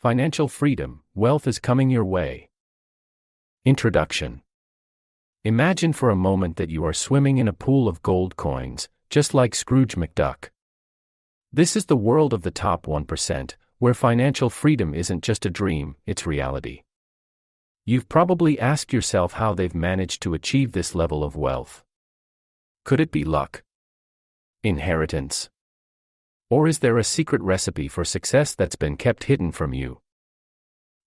Financial freedom, wealth is coming your way. Introduction. Imagine for a moment that you are swimming in a pool of gold coins, just like Scrooge McDuck. This is the world of the top 1%, where financial freedom isn't just a dream, it's reality. You've probably asked yourself how they've managed to achieve this level of wealth. Could it be luck? Inheritance? Or is there a secret recipe for success that's been kept hidden from you?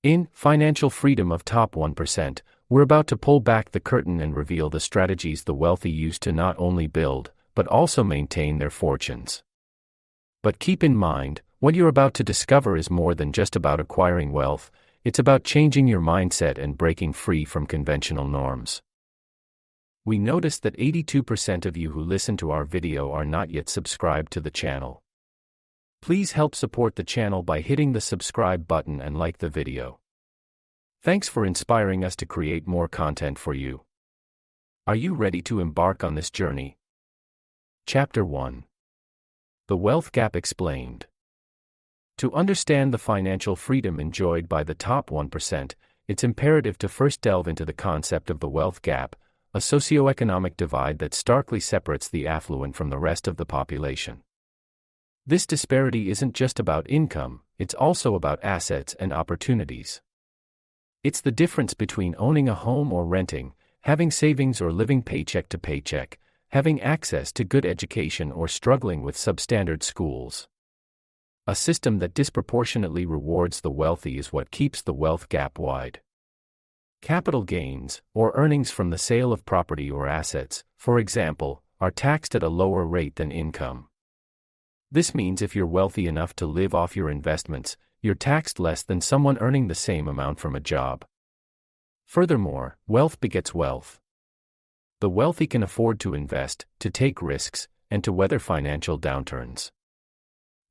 In Financial Freedom of Top 1%, we're about to pull back the curtain and reveal the strategies the wealthy use to not only build, but also maintain their fortunes. But keep in mind, what you're about to discover is more than just about acquiring wealth, it's about changing your mindset and breaking free from conventional norms. We noticed that 82% of you who listen to our video are not yet subscribed to the channel. Please help support the channel by hitting the subscribe button and like the video. Thanks for inspiring us to create more content for you. Are you ready to embark on this journey? Chapter 1. The Wealth Gap Explained. To understand the financial freedom enjoyed by the top 1%, it's imperative to first delve into the concept of the wealth gap, a socioeconomic divide that starkly separates the affluent from the rest of the population. This disparity isn't just about income, it's also about assets and opportunities. It's the difference between owning a home or renting, having savings or living paycheck to paycheck, having access to good education or struggling with substandard schools. A system that disproportionately rewards the wealthy is what keeps the wealth gap wide. Capital gains, or earnings from the sale of property or assets, for example, are taxed at a lower rate than income. This means if you're wealthy enough to live off your investments, you're taxed less than someone earning the same amount from a job. Furthermore, wealth begets wealth. The wealthy can afford to invest, to take risks, and to weather financial downturns.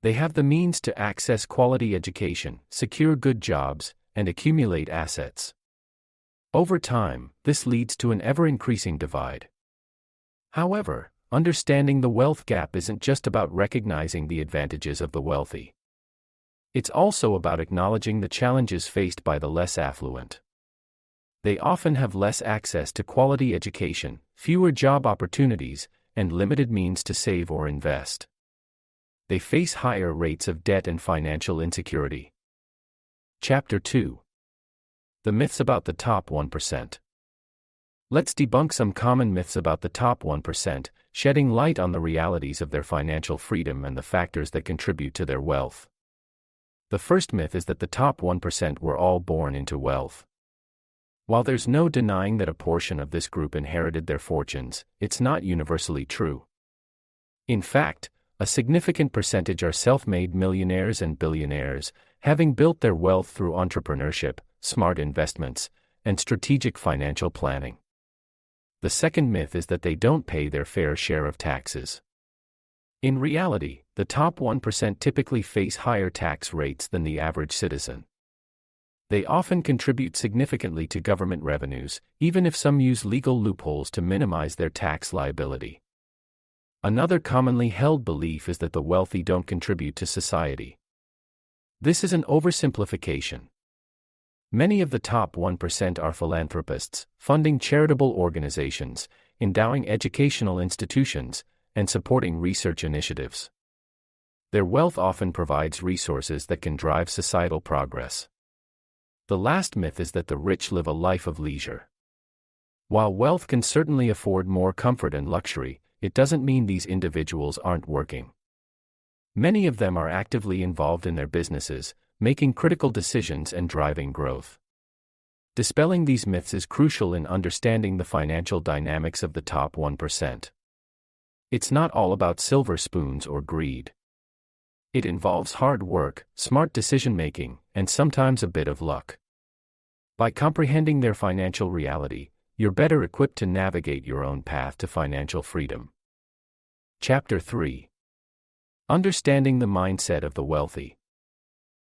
They have the means to access quality education, secure good jobs, and accumulate assets. Over time, this leads to an ever-increasing divide. However, understanding the wealth gap isn't just about recognizing the advantages of the wealthy. It's also about acknowledging the challenges faced by the less affluent. They often have less access to quality education, fewer job opportunities, and limited means to save or invest. They face higher rates of debt and financial insecurity. Chapter 2. The Myths About the Top 1%. Let's debunk some common myths about the top 1%, shedding light on the realities of their financial freedom and the factors that contribute to their wealth. The first myth is that the top 1% were all born into wealth. While there's no denying that a portion of this group inherited their fortunes, it's not universally true. In fact, a significant percentage are self-made millionaires and billionaires, having built their wealth through entrepreneurship, smart investments, and strategic financial planning. The second myth is that they don't pay their fair share of taxes. In reality, the top 1% typically face higher tax rates than the average citizen. They often contribute significantly to government revenues, even if some use legal loopholes to minimize their tax liability. Another commonly held belief is that the wealthy don't contribute to society. This is an oversimplification. Many of the top 1% are philanthropists, funding charitable organizations, endowing educational institutions, and supporting research initiatives. Their wealth often provides resources that can drive societal progress. The last myth is that the rich live a life of leisure. While wealth can certainly afford more comfort and luxury, it doesn't mean these individuals aren't working. Many of them are actively involved in their businesses, making critical decisions and driving growth. Dispelling these myths is crucial in understanding the financial dynamics of the top 1%. It's not all about silver spoons or greed. It involves hard work, smart decision-making, and sometimes a bit of luck. By comprehending their financial reality, you're better equipped to navigate your own path to financial freedom. Chapter 3. Understanding the Mindset of the Wealthy.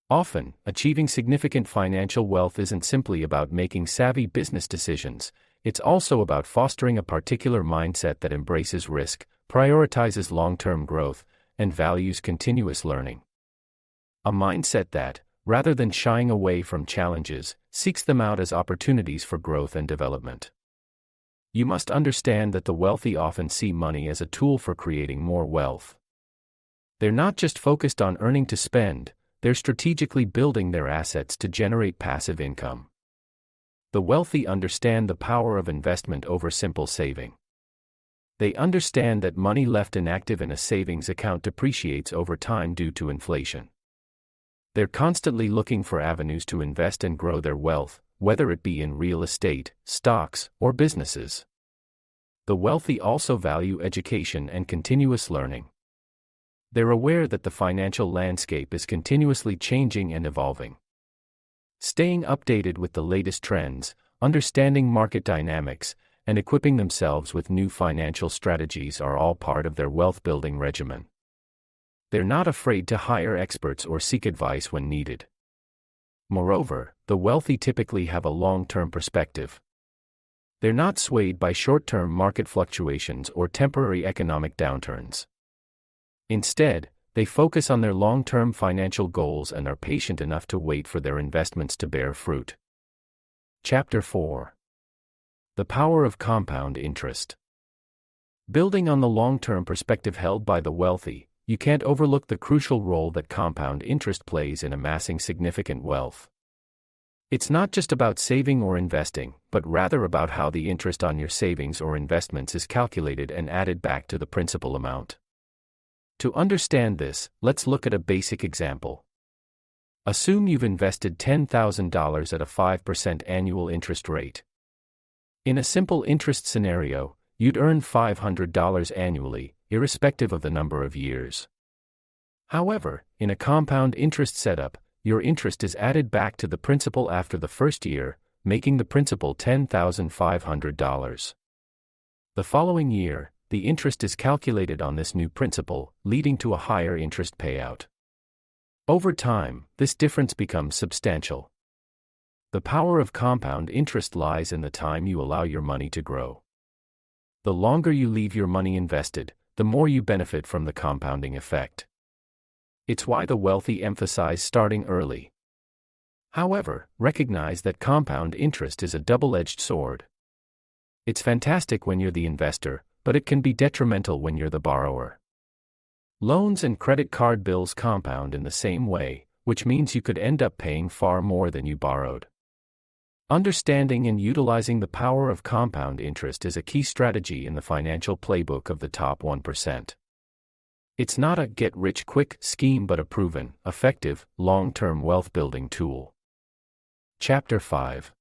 Often, achieving significant financial wealth isn't simply about making savvy business decisions, it's also about fostering a particular mindset that embraces risk, prioritizes long-term growth, and values continuous learning. A mindset that, rather than shying away from challenges, seeks them out as opportunities for growth and development. You must understand that the wealthy often see money as a tool for creating more wealth. They're not just focused on earning to spend, they're strategically building their assets to generate passive income. The wealthy understand the power of investment over simple saving. They understand that money left inactive in a savings account depreciates over time due to inflation. They're constantly looking for avenues to invest and grow their wealth, whether it be in real estate, stocks, or businesses. The wealthy also value education and continuous learning. They're aware that the financial landscape is continuously changing and evolving. Staying updated with the latest trends, understanding market dynamics, and equipping themselves with new financial strategies are all part of their wealth-building regimen. They're not afraid to hire experts or seek advice when needed. Moreover, the wealthy typically have a long-term perspective. They're not swayed by short-term market fluctuations or temporary economic downturns. Instead, they focus on their long-term financial goals and are patient enough to wait for their investments to bear fruit. Chapter 4. The Power of Compound Interest. Building on the long-term perspective held by the wealthy, you can't overlook the crucial role that compound interest plays in amassing significant wealth. It's not just about saving or investing, but rather about how the interest on your savings or investments is calculated and added back to the principal amount. To understand this, let's look at a basic example. Assume you've invested $10,000 at a 5% annual interest rate. In a simple interest scenario, you'd earn $500 annually, irrespective of the number of years. However, in a compound interest setup, your interest is added back to the principal after the first year, making the principal $10,500. The following year, the interest is calculated on this new principal, leading to a higher interest payout. Over time, this difference becomes substantial. The power of compound interest lies in the time you allow your money to grow. The longer you leave your money invested, the more you benefit from the compounding effect. It's why the wealthy emphasize starting early. However, recognize that compound interest is a double-edged sword. It's fantastic when you're the investor, but it can be detrimental when you're the borrower. Loans and credit card bills compound in the same way, which means you could end up paying far more than you borrowed. Understanding and utilizing the power of compound interest is a key strategy in the financial playbook of the top 1%. It's not a get-rich-quick scheme but a proven, effective, long-term wealth-building tool. Chapter 5.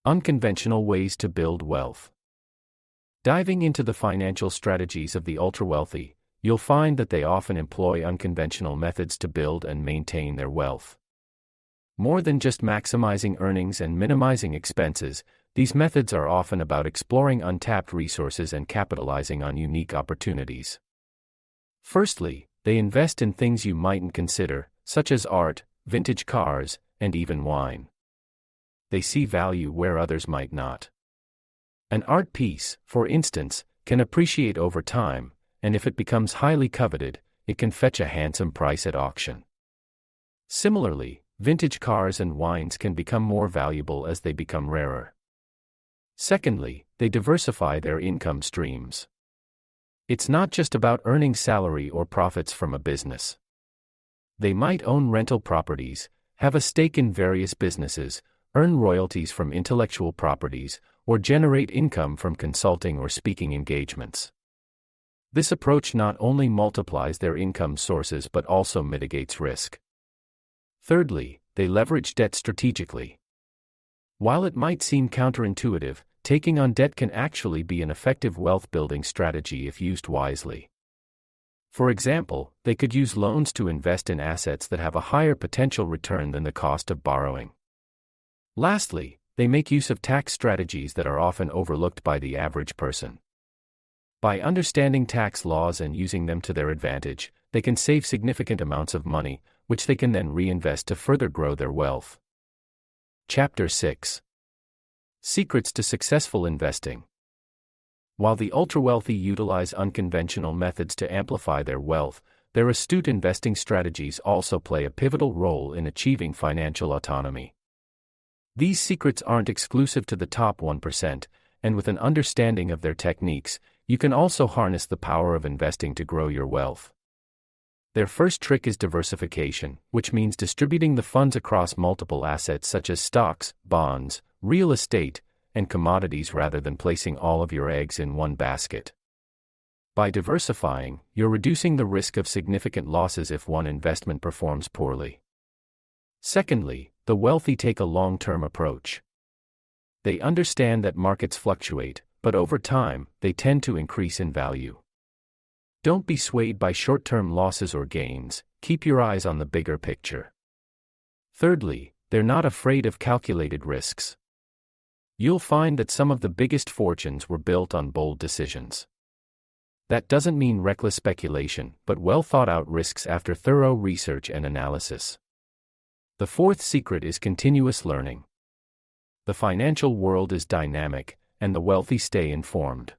Unconventional Ways to Build Wealth. Diving into the financial strategies of the ultra-wealthy, you'll find that they often employ unconventional methods to build and maintain their wealth. More than just maximizing earnings and minimizing expenses, these methods are often about exploring untapped resources and capitalizing on unique opportunities. Firstly, they invest in things you mightn't consider, such as art, vintage cars, and even wine. They see value where others might not. An art piece, for instance, can appreciate over time, and if it becomes highly coveted, it can fetch a handsome price at auction. Similarly, vintage cars and wines can become more valuable as they become rarer. Secondly, they diversify their income streams. It's not just about earning salary or profits from a business. They might own rental properties, have a stake in various businesses, earn royalties from intellectual properties, or generate income from consulting or speaking engagements. This approach not only multiplies their income sources but also mitigates risk. Thirdly, they leverage debt strategically. While it might seem counterintuitive, taking on debt can actually be an effective wealth-building strategy if used wisely. For example, they could use loans to invest in assets that have a higher potential return than the cost of borrowing. Lastly, they make use of tax strategies that are often overlooked by the average person. By understanding tax laws and using them to their advantage, they can save significant amounts of money, which they can then reinvest to further grow their wealth. Chapter 6. Secrets to Successful Investing. While the ultra-wealthy utilize unconventional methods to amplify their wealth, their astute investing strategies also play a pivotal role in achieving financial autonomy. These secrets aren't exclusive to the top 1%, and with an understanding of their techniques, you can also harness the power of investing to grow your wealth. Their first trick is diversification, which means distributing the funds across multiple assets such as stocks, bonds, real estate, and commodities rather than placing all of your eggs in one basket. By diversifying, you're reducing the risk of significant losses if one investment performs poorly. Secondly, the wealthy take a long-term approach. They understand that markets fluctuate, but over time, they tend to increase in value. Don't be swayed by short-term losses or gains, keep your eyes on the bigger picture. Thirdly, they're not afraid of calculated risks. You'll find that some of the biggest fortunes were built on bold decisions. That doesn't mean reckless speculation, but well-thought-out risks after thorough research and analysis. The fourth secret is continuous learning. The financial world is dynamic, and the wealthy stay informed.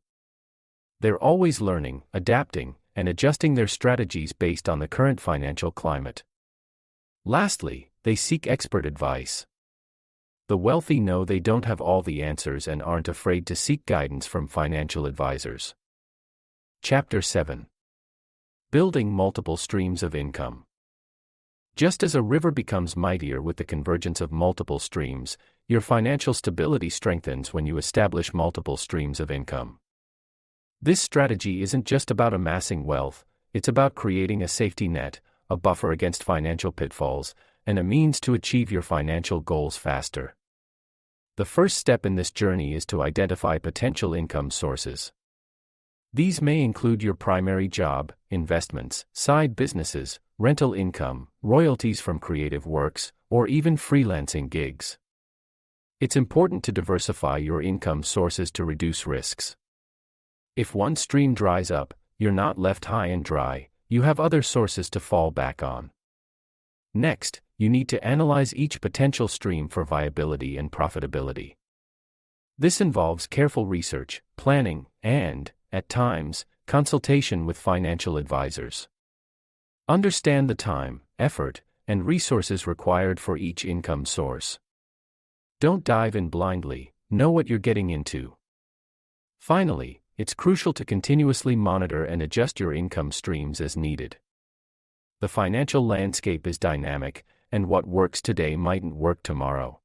They're always learning, adapting, and adjusting their strategies based on the current financial climate. Lastly, they seek expert advice. The wealthy know they don't have all the answers and aren't afraid to seek guidance from financial advisors. Chapter 7. Building multiple streams of income. Just as a river becomes mightier with the convergence of multiple streams, your financial stability strengthens when you establish multiple streams of income. This strategy isn't just about amassing wealth, it's about creating a safety net, a buffer against financial pitfalls, and a means to achieve your financial goals faster. The first step in this journey is to identify potential income sources. These may include your primary job, investments, side businesses, rental income, royalties from creative works, or even freelancing gigs. It's important to diversify your income sources to reduce risks. If one stream dries up, you're not left high and dry, you have other sources to fall back on. Next, you need to analyze each potential stream for viability and profitability. This involves careful research, planning, and, at times, consultation with financial advisors. Understand the time, effort, and resources required for each income source. Don't dive in blindly, know what you're getting into. Finally, it's crucial to continuously monitor and adjust your income streams as needed. The financial landscape is dynamic, and what works today mightn't work tomorrow.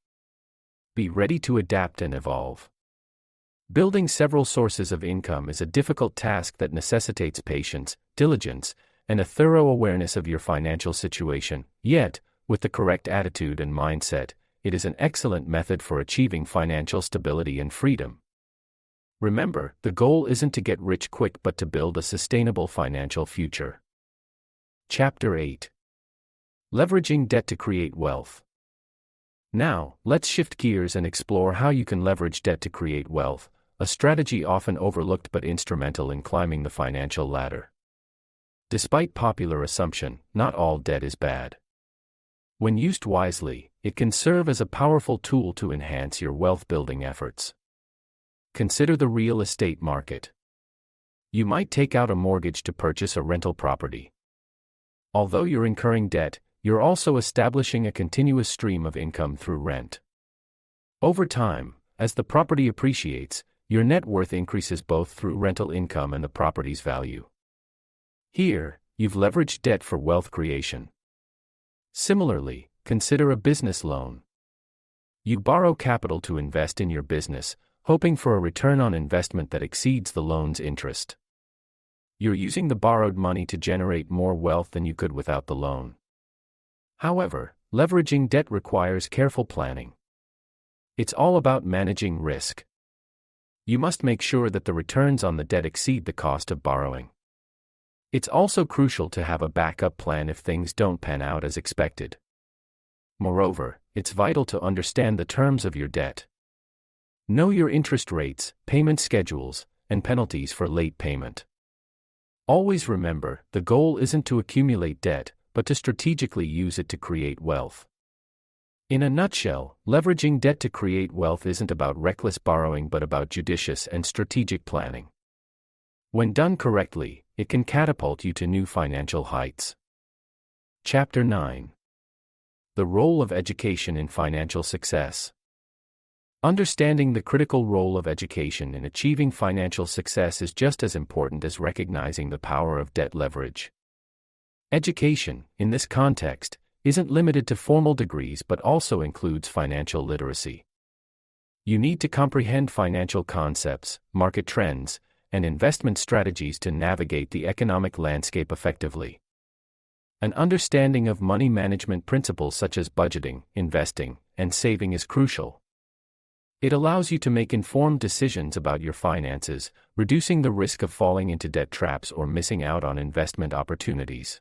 Be ready to adapt and evolve. Building several sources of income is a difficult task that necessitates patience, diligence, and a thorough awareness of your financial situation, yet, with the correct attitude and mindset, it is an excellent method for achieving financial stability and freedom. Remember, the goal isn't to get rich quick but to build a sustainable financial future. Chapter 8. Leveraging debt to create wealth. Now, let's shift gears and explore how you can leverage debt to create wealth, a strategy often overlooked but instrumental in climbing the financial ladder. Despite popular assumption, not all debt is bad. When used wisely, it can serve as a powerful tool to enhance your wealth-building efforts. Consider the real estate market. You might take out a mortgage to purchase a rental property. Although you're incurring debt, you're also establishing a continuous stream of income through rent. Over time, as the property appreciates, your net worth increases both through rental income and the property's value. Here, you've leveraged debt for wealth creation. Similarly, consider a business loan. You borrow capital to invest in your business, hoping for a return on investment that exceeds the loan's interest. You're using the borrowed money to generate more wealth than you could without the loan. However, leveraging debt requires careful planning. It's all about managing risk. You must make sure that the returns on the debt exceed the cost of borrowing. It's also crucial to have a backup plan if things don't pan out as expected. Moreover, it's vital to understand the terms of your debt. Know your interest rates, payment schedules, and penalties for late payment. Always remember, the goal isn't to accumulate debt, but to strategically use it to create wealth. In a nutshell, leveraging debt to create wealth isn't about reckless borrowing but about judicious and strategic planning. When done correctly, it can catapult you to new financial heights. Chapter 9. The Role of Education in Financial Success. Understanding the critical role of education in achieving financial success is just as important as recognizing the power of debt leverage. Education, in this context, isn't limited to formal degrees but also includes financial literacy. You need to comprehend financial concepts, market trends, and investment strategies to navigate the economic landscape effectively. An understanding of money management principles such as budgeting, investing, and saving is crucial. It allows you to make informed decisions about your finances, reducing the risk of falling into debt traps or missing out on investment opportunities.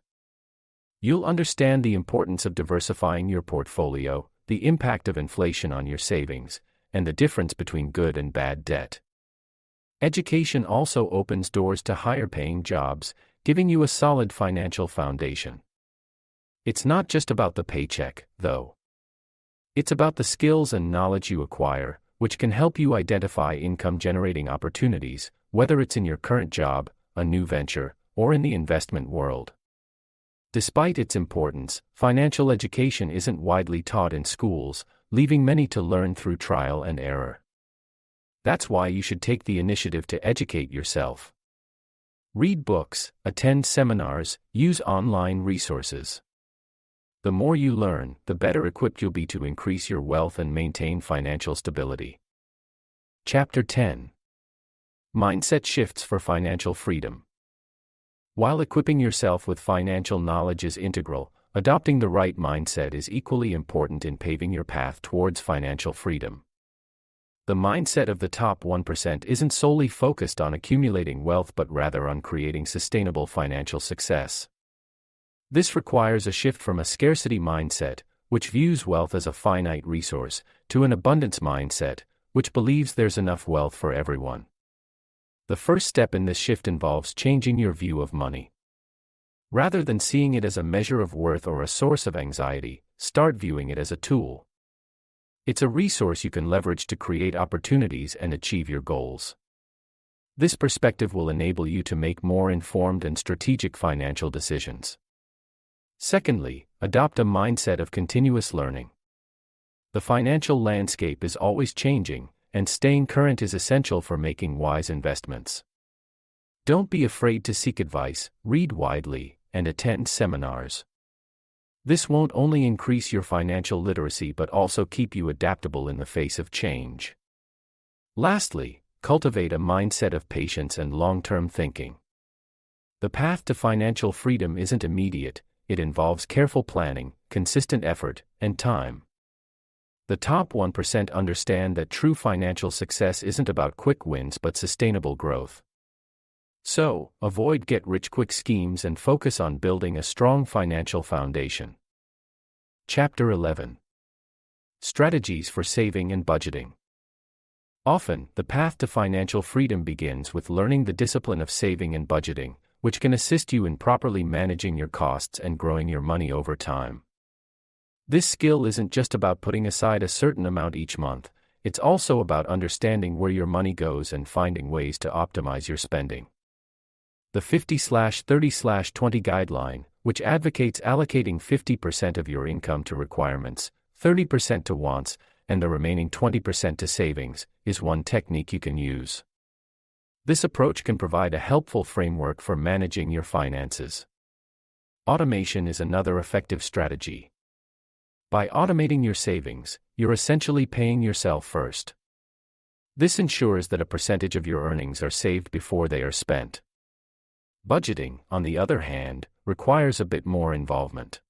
You'll understand the importance of diversifying your portfolio, the impact of inflation on your savings, and the difference between good and bad debt. Education also opens doors to higher-paying jobs, giving you a solid financial foundation. It's not just about the paycheck, though. It's about the skills and knowledge you acquire, which can help you identify income-generating opportunities, whether it's in your current job, a new venture, or in the investment world. Despite its importance, financial education isn't widely taught in schools, leaving many to learn through trial and error. That's why you should take the initiative to educate yourself. Read books, attend seminars, use online resources. The more you learn, the better equipped you'll be to increase your wealth and maintain financial stability. Chapter 10. Mindset Shifts for Financial Freedom. While equipping yourself with financial knowledge is integral, adopting the right mindset is equally important in paving your path towards financial freedom. The mindset of the top 1% isn't solely focused on accumulating wealth but rather on creating sustainable financial success. This requires a shift from a scarcity mindset, which views wealth as a finite resource, to an abundance mindset, which believes there's enough wealth for everyone. The first step in this shift involves changing your view of money. Rather than seeing it as a measure of worth or a source of anxiety, start viewing it as a tool. It's a resource you can leverage to create opportunities and achieve your goals. This perspective will enable you to make more informed and strategic financial decisions. Secondly, adopt a mindset of continuous learning. The financial landscape is always changing, and staying current is essential for making wise investments. Don't be afraid to seek advice, read widely, and attend seminars. This won't only increase your financial literacy but also keep you adaptable in the face of change. Lastly, cultivate a mindset of patience and long-term thinking. The path to financial freedom isn't immediate, it involves careful planning, consistent effort, and time. The top 1% understand that true financial success isn't about quick wins but sustainable growth. So, avoid get-rich-quick schemes and focus on building a strong financial foundation. Chapter 11. Strategies for Saving and Budgeting. Often, the path to financial freedom begins with learning the discipline of saving and budgeting, which can assist you in properly managing your costs and growing your money over time. This skill isn't just about putting aside a certain amount each month, it's also about understanding where your money goes and finding ways to optimize your spending. The 50/30/20 guideline, which advocates allocating 50% of your income to requirements, 30% to wants, and the remaining 20% to savings, is one technique you can use. This approach can provide a helpful framework for managing your finances. Automation is another effective strategy. By automating your savings, you're essentially paying yourself first. This ensures that a percentage of your earnings are saved before they are spent. Budgeting, on the other hand, requires a bit more involvement.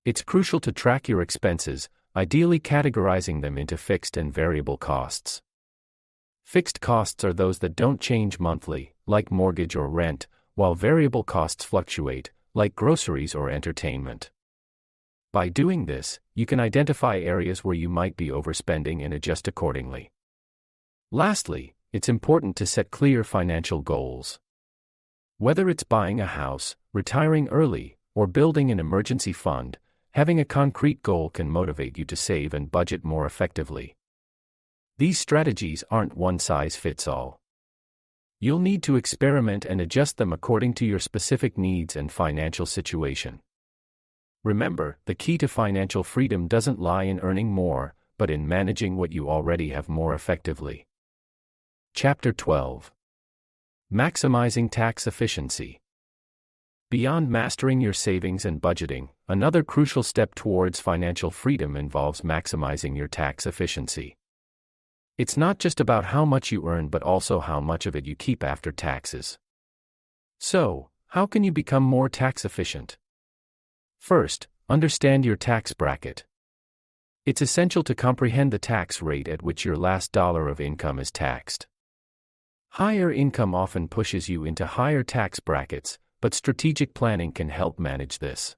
It's crucial to track your expenses, ideally categorizing them into fixed and variable costs. Fixed costs are those that don't change monthly, like mortgage or rent, while variable costs fluctuate, like groceries or entertainment. By doing this, you can identify areas where you might be overspending and adjust accordingly. Lastly, it's important to set clear financial goals. Whether it's buying a house, retiring early, or building an emergency fund, having a concrete goal can motivate you to save and budget more effectively. These strategies aren't one-size-fits-all. You'll need to experiment and adjust them according to your specific needs and financial situation. Remember, the key to financial freedom doesn't lie in earning more, but in managing what you already have more effectively. Chapter 12. Maximizing tax efficiency. Beyond mastering your savings and budgeting, another crucial step towards financial freedom involves maximizing your tax efficiency. It's not just about how much you earn but also how much of it you keep after taxes. So, how can you become more tax efficient? First, understand your tax bracket. It's essential to comprehend the tax rate at which your last dollar of income is taxed. Higher income often pushes you into higher tax brackets, but strategic planning can help manage this.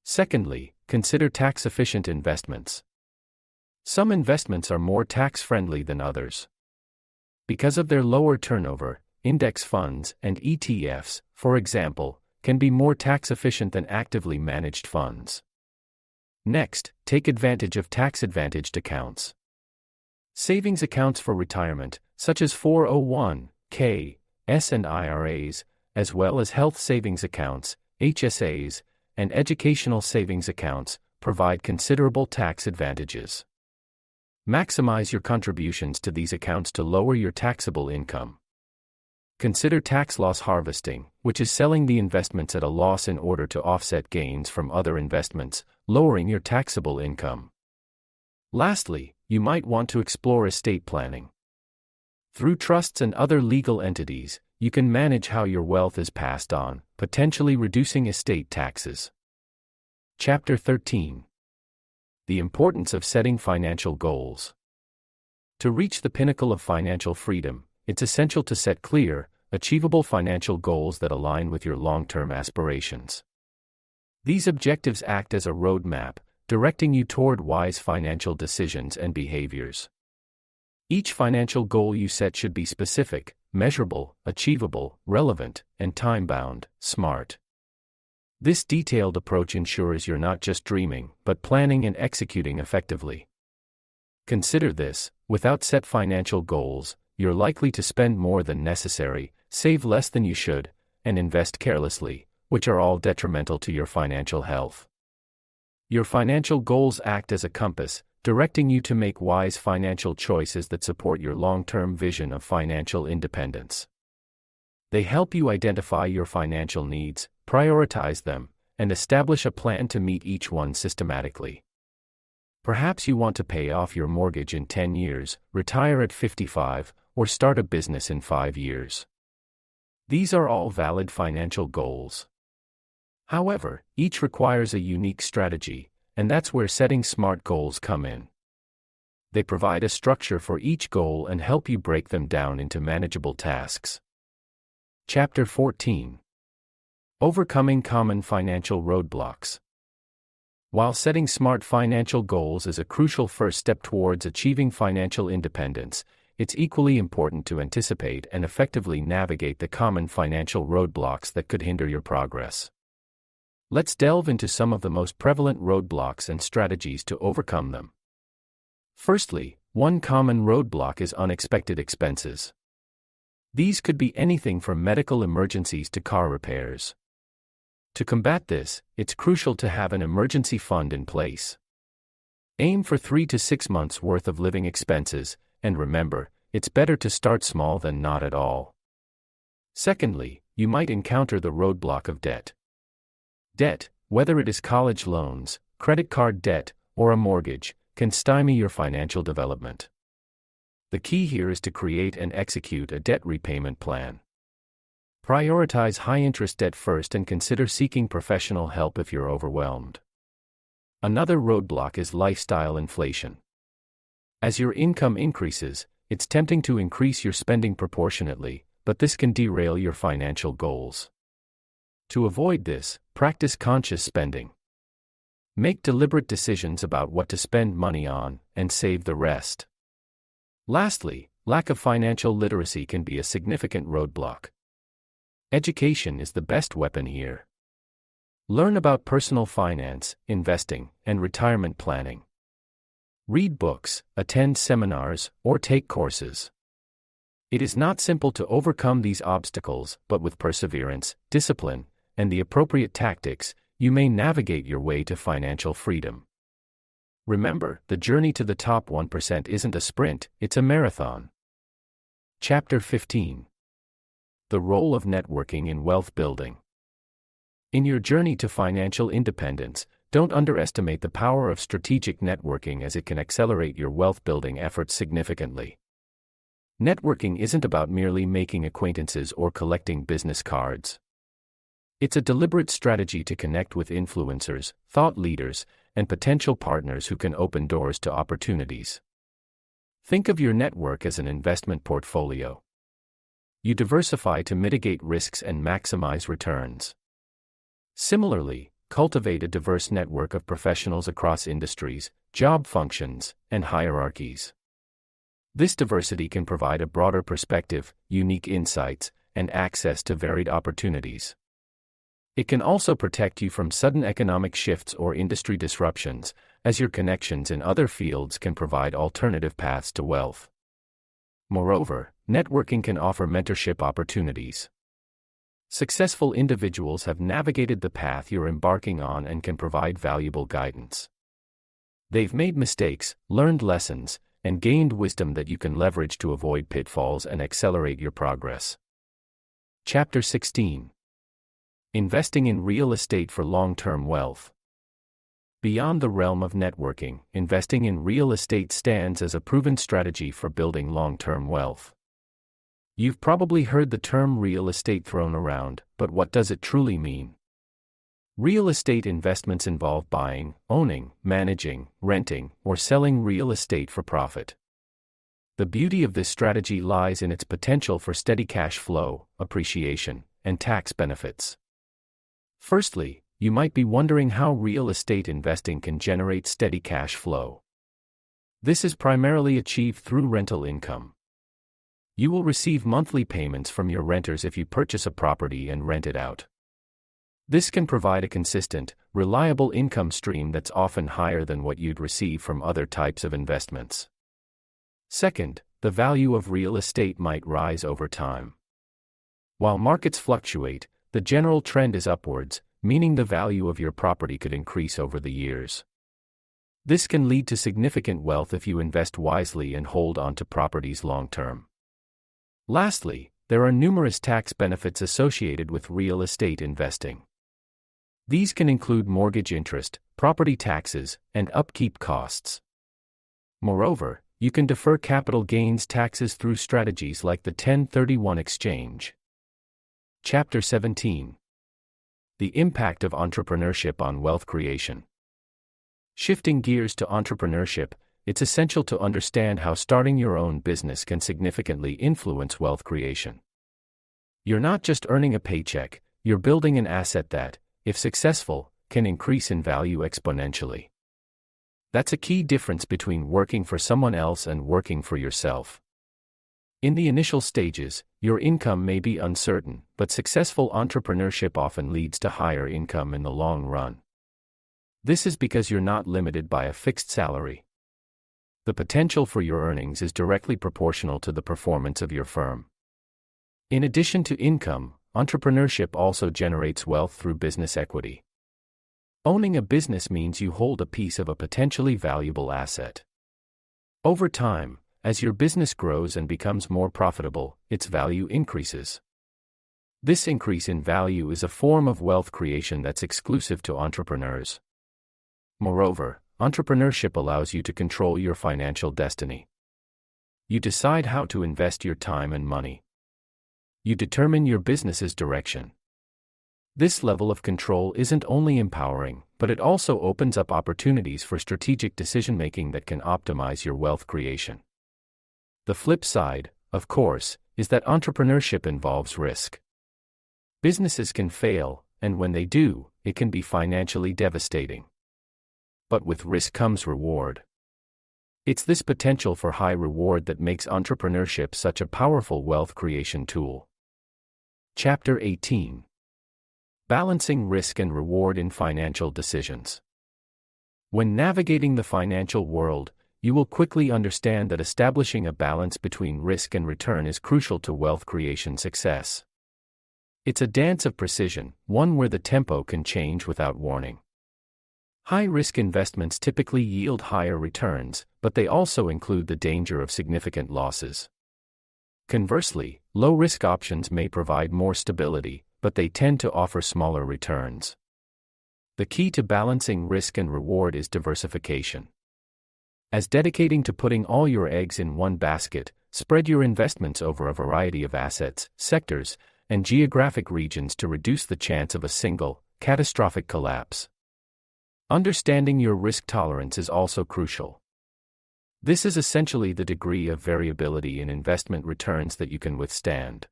Secondly, consider tax-efficient investments. Some investments are more tax-friendly than others. Because of their lower turnover, index funds and ETFs, for example, can be more tax-efficient than actively managed funds. Next, take advantage of tax-advantaged accounts. Savings accounts for retirement, such as 401(k)s and IRAs, as well as health savings accounts, HSAs, and educational savings accounts, provide considerable tax advantages. Maximize your contributions to these accounts to lower your taxable income. Consider tax loss harvesting, which is selling the investments at a loss in order to offset gains from other investments, lowering your taxable income. Lastly, you might want to explore estate planning. Through trusts and other legal entities, you can manage how your wealth is passed on, potentially reducing estate taxes. Chapter 13. The importance of setting financial goals. To reach the pinnacle of financial freedom, it's essential to set clear, achievable financial goals that align with your long-term aspirations. These objectives act as a roadmap, directing you toward wise financial decisions and behaviors. Each financial goal you set should be specific, measurable, achievable, relevant, and time-bound, SMART. This detailed approach ensures you're not just dreaming, but planning and executing effectively. Consider this: without set financial goals, you're likely to spend more than necessary, save less than you should, and invest carelessly, which are all detrimental to your financial health. Your financial goals act as a compass, directing you to make wise financial choices that support your long-term vision of financial independence. They help you identify your financial needs, prioritize them, and establish a plan to meet each one systematically. Perhaps you want to pay off your mortgage in 10 years, retire at 55, or start a business in 5 years. These are all valid financial goals. However, each requires a unique strategy, and that's where setting SMART goals come in. They provide a structure for each goal and help you break them down into manageable tasks. Chapter 14. Overcoming common financial roadblocks. While setting SMART financial goals is a crucial first step towards achieving financial independence, it's equally important to anticipate and effectively navigate the common financial roadblocks that could hinder your progress. Let's delve into some of the most prevalent roadblocks and strategies to overcome them. Firstly, one common roadblock is unexpected expenses. These could be anything from medical emergencies to car repairs. To combat this, it's crucial to have an emergency fund in place. Aim for 3 to 6 months' worth of living expenses, and remember, it's better to start small than not at all. Secondly, you might encounter the roadblock of debt. Debt, whether it is college loans, credit card debt, or a mortgage, can stymie your financial development. The key here is to create and execute a debt repayment plan. Prioritize high-interest debt first and consider seeking professional help if you're overwhelmed. Another roadblock is lifestyle inflation. As your income increases, it's tempting to increase your spending proportionately, but this can derail your financial goals. To avoid this, practice conscious spending. Make deliberate decisions about what to spend money on, and save the rest. Lastly, lack of financial literacy can be a significant roadblock. Education is the best weapon here. Learn about personal finance, investing, and retirement planning. Read books, attend seminars, or take courses. It is not simple to overcome these obstacles, but with perseverance, discipline, and the appropriate tactics, you may navigate your way to financial freedom. Remember, the journey to the top 1% isn't a sprint, it's a marathon. Chapter 15. The role of networking in wealth building. In your journey to financial independence, don't underestimate the power of strategic networking, as it can accelerate your wealth building efforts significantly. Networking isn't about merely making acquaintances or collecting business cards. It's a deliberate strategy to connect with influencers, thought leaders, and potential partners who can open doors to opportunities. Think of your network as an investment portfolio. You diversify to mitigate risks and maximize returns. Similarly, cultivate a diverse network of professionals across industries, job functions, and hierarchies. This diversity can provide a broader perspective, unique insights, and access to varied opportunities. It can also protect you from sudden economic shifts or industry disruptions, as your connections in other fields can provide alternative paths to wealth. Moreover, networking can offer mentorship opportunities. Successful individuals have navigated the path you're embarking on and can provide valuable guidance. They've made mistakes, learned lessons, and gained wisdom that you can leverage to avoid pitfalls and accelerate your progress. Chapter 16. Investing in real estate for long-term wealth. Beyond the realm of networking, investing in real estate stands as a proven strategy for building long-term wealth. You've probably heard the term real estate thrown around, but what does it truly mean? Real estate investments involve buying, owning, managing, renting, or selling real estate for profit. The beauty of this strategy lies in its potential for steady cash flow, appreciation, and tax benefits. Firstly, you might be wondering how real estate investing can generate steady cash flow. This is primarily achieved through rental income. You will receive monthly payments from your renters if you purchase a property and rent it out. This can provide a consistent, reliable income stream that's often higher than what you'd receive from other types of investments. Second, the value of real estate might rise over time. While markets fluctuate, the general trend is upwards, meaning the value of your property could increase over the years. This can lead to significant wealth if you invest wisely and hold on to properties long-term. Lastly, there are numerous tax benefits associated with real estate investing. These can include mortgage interest, property taxes, and upkeep costs. Moreover, you can defer capital gains taxes through strategies like the 1031 exchange. Chapter 17. The impact of entrepreneurship on wealth creation. Shifting gears to entrepreneurship, it's essential to understand how starting your own business can significantly influence wealth creation. You're not just earning a paycheck, you're building an asset that, if successful, can increase in value exponentially. That's a key difference between working for someone else and working for yourself. In the initial stages, your income may be uncertain, but successful entrepreneurship often leads to higher income in the long run. This is because you're not limited by a fixed salary. The potential for your earnings is directly proportional to the performance of your firm. In addition to income, entrepreneurship also generates wealth through business equity. Owning a business means you hold a piece of a potentially valuable asset. Over time, as your business grows and becomes more profitable, its value increases. This increase in value is a form of wealth creation that's exclusive to entrepreneurs. Moreover, entrepreneurship allows you to control your financial destiny. You decide how to invest your time and money. You determine your business's direction. This level of control isn't only empowering, but it also opens up opportunities for strategic decision-making that can optimize your wealth creation. The flip side, of course, is that entrepreneurship involves risk. Businesses can fail, and when they do, it can be financially devastating. But with risk comes reward. It's this potential for high reward that makes entrepreneurship such a powerful wealth creation tool. Chapter 18. Balancing risk and reward in financial decisions. When navigating the financial world, you will quickly understand that establishing a balance between risk and return is crucial to wealth creation success. It's a dance of precision, one where the tempo can change without warning. High-risk investments typically yield higher returns, but they also include the danger of significant losses. Conversely, low-risk options may provide more stability, but they tend to offer smaller returns. The key to balancing risk and reward is diversification. As dedicating to putting all your eggs in one basket, spread your investments over a variety of assets, sectors, and geographic regions to reduce the chance of a single, catastrophic collapse. Understanding your risk tolerance is also crucial. This is essentially the degree of variability in investment returns that you can withstand.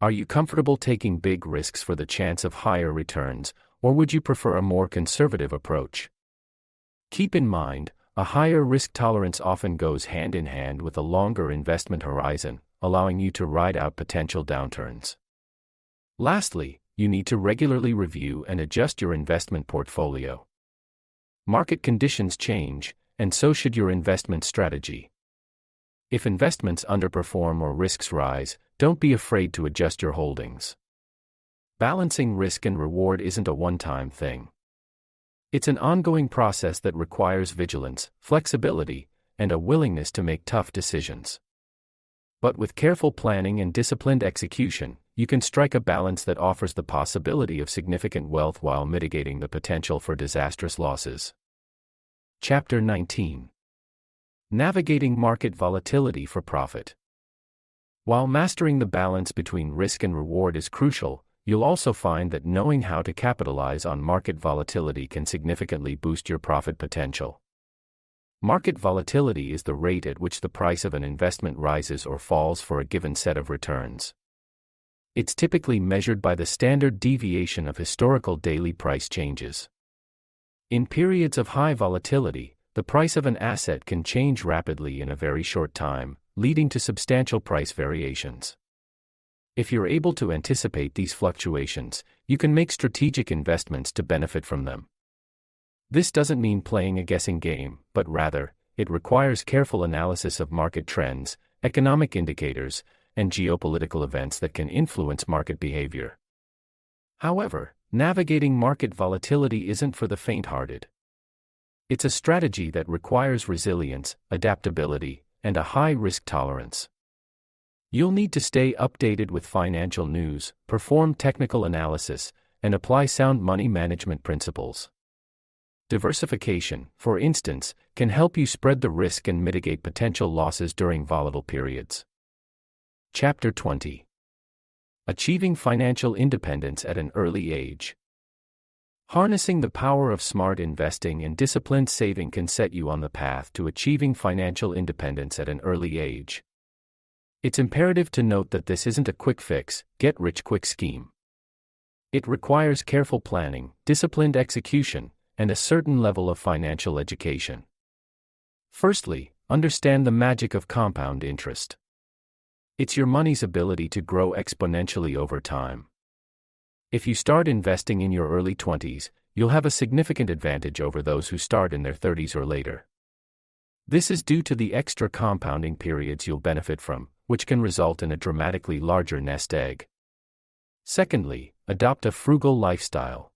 Are you comfortable taking big risks for the chance of higher returns, or would you prefer a more conservative approach? Keep in mind, a higher risk tolerance often goes hand in hand with a longer investment horizon, allowing you to ride out potential downturns. Lastly, you need to regularly review and adjust your investment portfolio. Market conditions change, and so should your investment strategy. If investments underperform or risks rise, don't be afraid to adjust your holdings. Balancing risk and reward isn't a one-time thing. It's an ongoing process that requires vigilance, flexibility, and a willingness to make tough decisions. But with careful planning and disciplined execution, you can strike a balance that offers the possibility of significant wealth while mitigating the potential for disastrous losses. Chapter 19. Navigating Market Volatility for Profit. While mastering the balance between risk and reward is crucial, you'll also find that knowing how to capitalize on market volatility can significantly boost your profit potential. Market volatility is the rate at which the price of an investment rises or falls for a given set of returns. It's typically measured by the standard deviation of historical daily price changes. In periods of high volatility, the price of an asset can change rapidly in a very short time, leading to substantial price variations. If you're able to anticipate these fluctuations, you can make strategic investments to benefit from them. This doesn't mean playing a guessing game, but rather, it requires careful analysis of market trends, economic indicators, and geopolitical events that can influence market behavior. However, navigating market volatility isn't for the faint-hearted. It's a strategy that requires resilience, adaptability, and a high risk tolerance. You'll need to stay updated with financial news, perform technical analysis, and apply sound money management principles. Diversification, for instance, can help you spread the risk and mitigate potential losses during volatile periods. Chapter 20. Achieving Financial Independence at an Early Age. Harnessing the power of smart investing and disciplined saving can set you on the path to achieving financial independence at an early age. It's imperative to note that this isn't a quick fix, get-rich-quick scheme. It requires careful planning, disciplined execution, and a certain level of financial education. Firstly, understand the magic of compound interest. It's your money's ability to grow exponentially over time. If you start investing in your early 20s, you'll have a significant advantage over those who start in their 30s or later. This is due to the extra compounding periods you'll benefit from, which can result in a dramatically larger nest egg. Secondly, adopt a frugal lifestyle.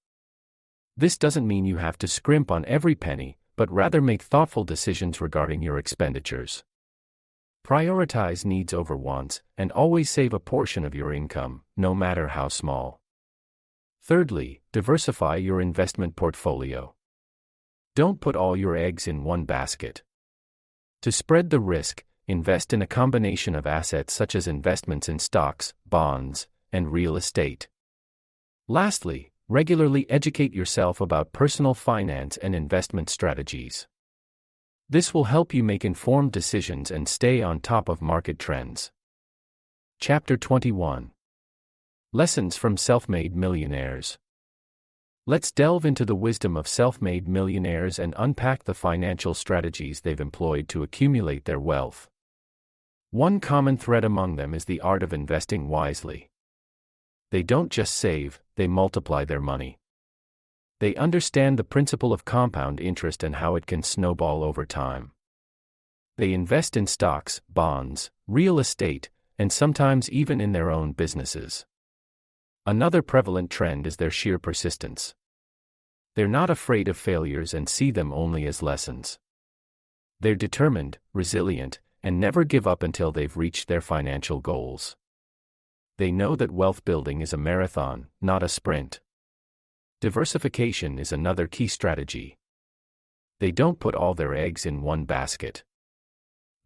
This doesn't mean you have to scrimp on every penny, but rather make thoughtful decisions regarding your expenditures. Prioritize needs over wants, and always save a portion of your income, no matter how small. Thirdly, diversify your investment portfolio. Don't put all your eggs in one basket. To spread the risk, invest in a combination of assets such as investments in stocks, bonds, and real estate. Lastly, regularly educate yourself about personal finance and investment strategies. This will help you make informed decisions and stay on top of market trends. Chapter 21. Lessons from Self-Made Millionaires. Let's delve into the wisdom of self-made millionaires and unpack the financial strategies they've employed to accumulate their wealth. One common thread among them is the art of investing wisely. They don't just save, they multiply their money. They understand the principle of compound interest and how it can snowball over time. They invest in stocks, bonds, real estate, and sometimes even in their own businesses. Another prevalent trend is their sheer persistence. They're not afraid of failures and see them only as lessons. They're determined, resilient, and never give up until they've reached their financial goals. They know that wealth building is a marathon, not a sprint. Diversification is another key strategy. They don't put all their eggs in one basket.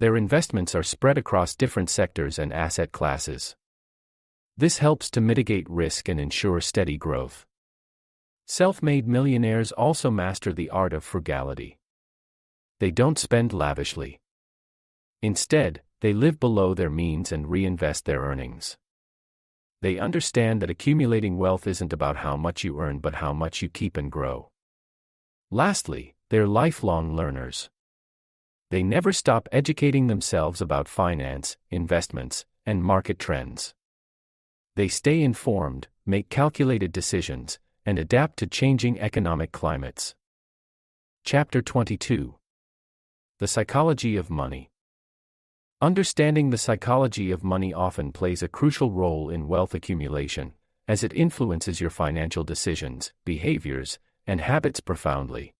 Their investments are spread across different sectors and asset classes. This helps to mitigate risk and ensure steady growth. Self-made millionaires also master the art of frugality. They don't spend lavishly. Instead, they live below their means and reinvest their earnings. They understand that accumulating wealth isn't about how much you earn but how much you keep and grow. Lastly, they're lifelong learners. They never stop educating themselves about finance, investments, and market trends. They stay informed, make calculated decisions, and adapt to changing economic climates. Chapter 22. The Psychology of Money. Understanding the psychology of money often plays a crucial role in wealth accumulation, as it influences your financial decisions, behaviors, and habits profoundly.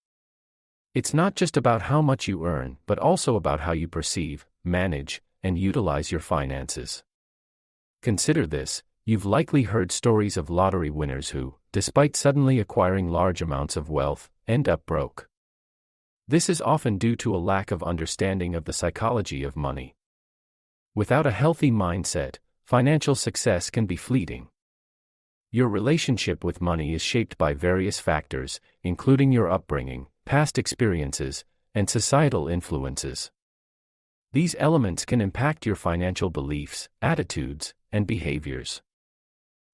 It's not just about how much you earn, but also about how you perceive, manage, and utilize your finances. Consider this: you've likely heard stories of lottery winners who, despite suddenly acquiring large amounts of wealth, end up broke. This is often due to a lack of understanding of the psychology of money. Without a healthy mindset, financial success can be fleeting. Your relationship with money is shaped by various factors, including your upbringing, past experiences, and societal influences. These elements can impact your financial beliefs, attitudes, and behaviors.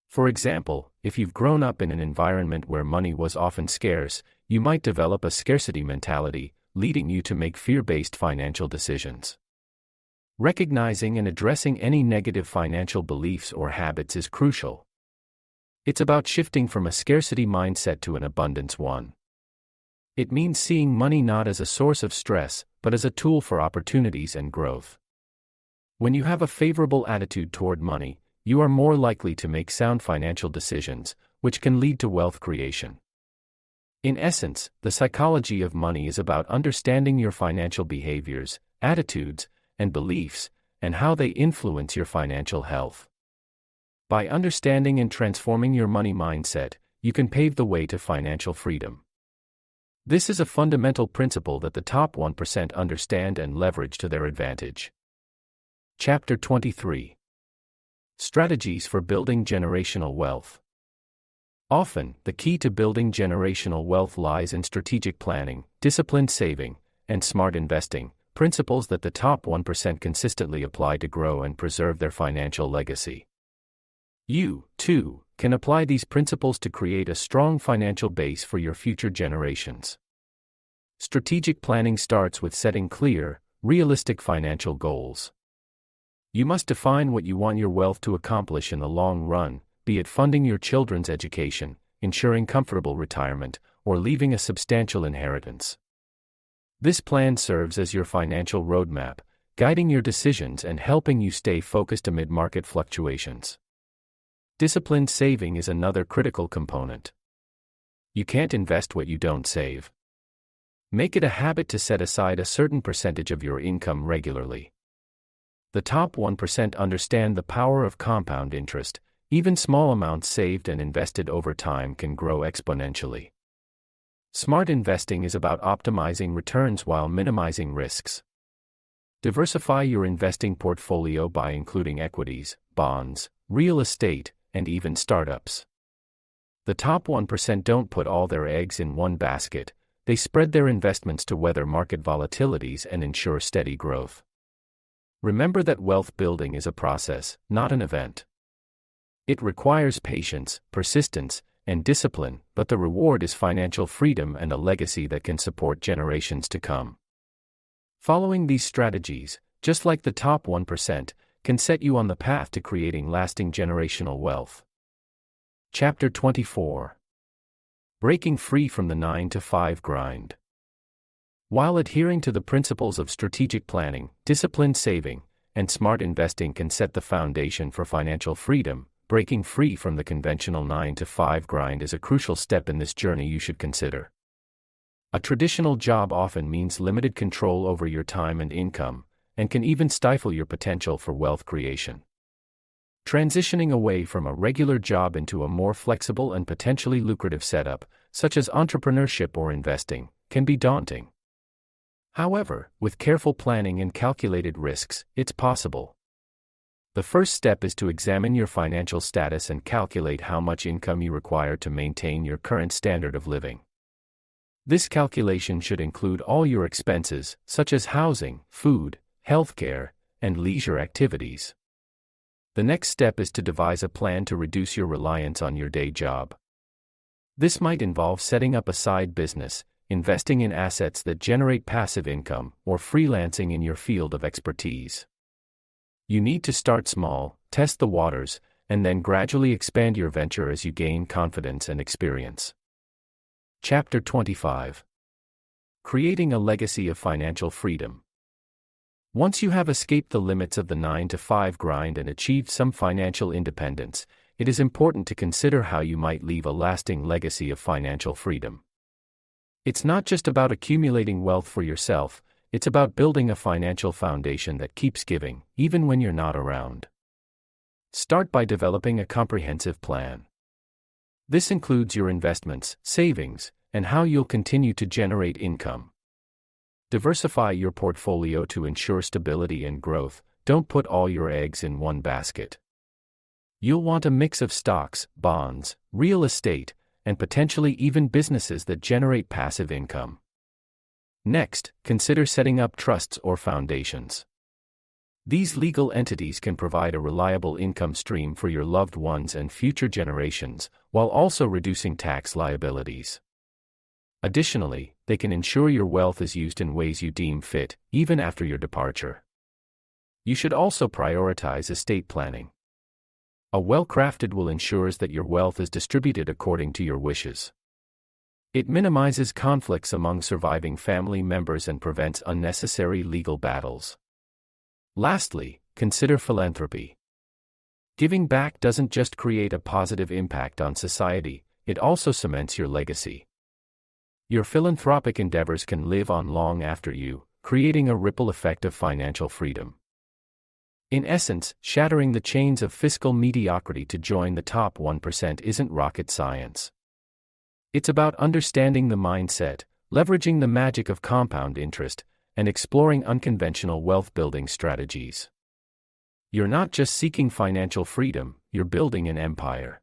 For example, if you've grown up in an environment where money was often scarce, you might develop a scarcity mentality, leading you to make fear-based financial decisions. Recognizing and addressing any negative financial beliefs or habits is crucial. It's about shifting from a scarcity mindset to an abundance one. It means seeing money not as a source of stress, but as a tool for opportunities and growth. When you have a favorable attitude toward money, you are more likely to make sound financial decisions, which can lead to wealth creation. In essence, the psychology of money is about understanding your financial behaviors, attitudes, and beliefs, and how they influence your financial health. By understanding and transforming your money mindset, you can pave the way to financial freedom. This is a fundamental principle that the top 1% understand and leverage to their advantage. Chapter 23. Strategies for building generational wealth. Often, the key to building generational wealth lies in strategic planning, disciplined saving, and smart investing, principles that the top 1% consistently apply to grow and preserve their financial legacy. You, too, can apply these principles to create a strong financial base for your future generations. Strategic planning starts with setting clear, realistic financial goals. You must define what you want your wealth to accomplish in the long run, be it funding your children's education, ensuring comfortable retirement, or leaving a substantial inheritance. This plan serves as your financial roadmap, guiding your decisions and helping you stay focused amid market fluctuations. Disciplined saving is another critical component. You can't invest what you don't save. Make it a habit to set aside a certain percentage of your income regularly. The top 1% understand the power of compound interest. Even small amounts saved and invested over time can grow exponentially. Smart investing is about optimizing returns while minimizing risks. Diversify your investing portfolio by including equities, bonds, real estate, and even startups. The top 1% don't put all their eggs in one basket. They spread their investments to weather market volatilities and ensure steady growth. Remember that wealth building is a process, not an event. It requires patience, persistence, and discipline, but the reward is financial freedom and a legacy that can support generations to come. Following these strategies, just like the top 1%, can set you on the path to creating lasting generational wealth. Chapter 24. Breaking free from the 9-to-5 grind. While adhering to the principles of strategic planning, disciplined saving, and smart investing can set the foundation for financial freedom, breaking free from the conventional 9-to-5 grind is a crucial step in this journey you should consider. A traditional job often means limited control over your time and income, and can even stifle your potential for wealth creation. Transitioning away from a regular job into a more flexible and potentially lucrative setup, such as entrepreneurship or investing, can be daunting. However, with careful planning and calculated risks, it's possible. The first step is to examine your financial status and calculate how much income you require to maintain your current standard of living. This calculation should include all your expenses, such as housing, food, healthcare, and leisure activities. The next step is to devise a plan to reduce your reliance on your day job. This might involve setting up a side business, investing in assets that generate passive income, or freelancing in your field of expertise. You need to start small, test the waters, and then gradually expand your venture as you gain confidence and experience. Chapter 25. Creating a Legacy of Financial Freedom. Once you have escaped the limits of the 9-to-5 grind and achieved some financial independence, it is important to consider how you might leave a lasting legacy of financial freedom. It's not just about accumulating wealth for yourself, it's about building a financial foundation that keeps giving, even when you're not around. Start by developing a comprehensive plan. This includes your investments, savings, and how you'll continue to generate income. Diversify your portfolio to ensure stability and growth. Don't put all your eggs in one basket. You'll want a mix of stocks, bonds, real estate, and potentially even businesses that generate passive income. Next, consider setting up trusts or foundations. These legal entities can provide a reliable income stream for your loved ones and future generations, while also reducing tax liabilities. Additionally, they can ensure your wealth is used in ways you deem fit, even after your departure. You should also prioritize estate planning. A well-crafted will ensures that your wealth is distributed according to your wishes. It minimizes conflicts among surviving family members and prevents unnecessary legal battles. Lastly, consider philanthropy. Giving back doesn't just create a positive impact on society, it also cements your legacy. Your philanthropic endeavors can live on long after you, creating a ripple effect of financial freedom. In essence, shattering the chains of fiscal mediocrity to join the top 1% isn't rocket science. It's about understanding the mindset, leveraging the magic of compound interest, and exploring unconventional wealth-building strategies. You're not just seeking financial freedom, you're building an empire.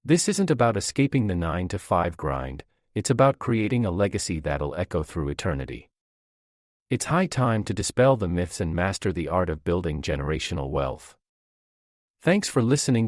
This isn't about escaping the 9-to-5 grind, it's about creating a legacy that'll echo through eternity. It's high time to dispel the myths and master the art of building generational wealth. Thanks for listening.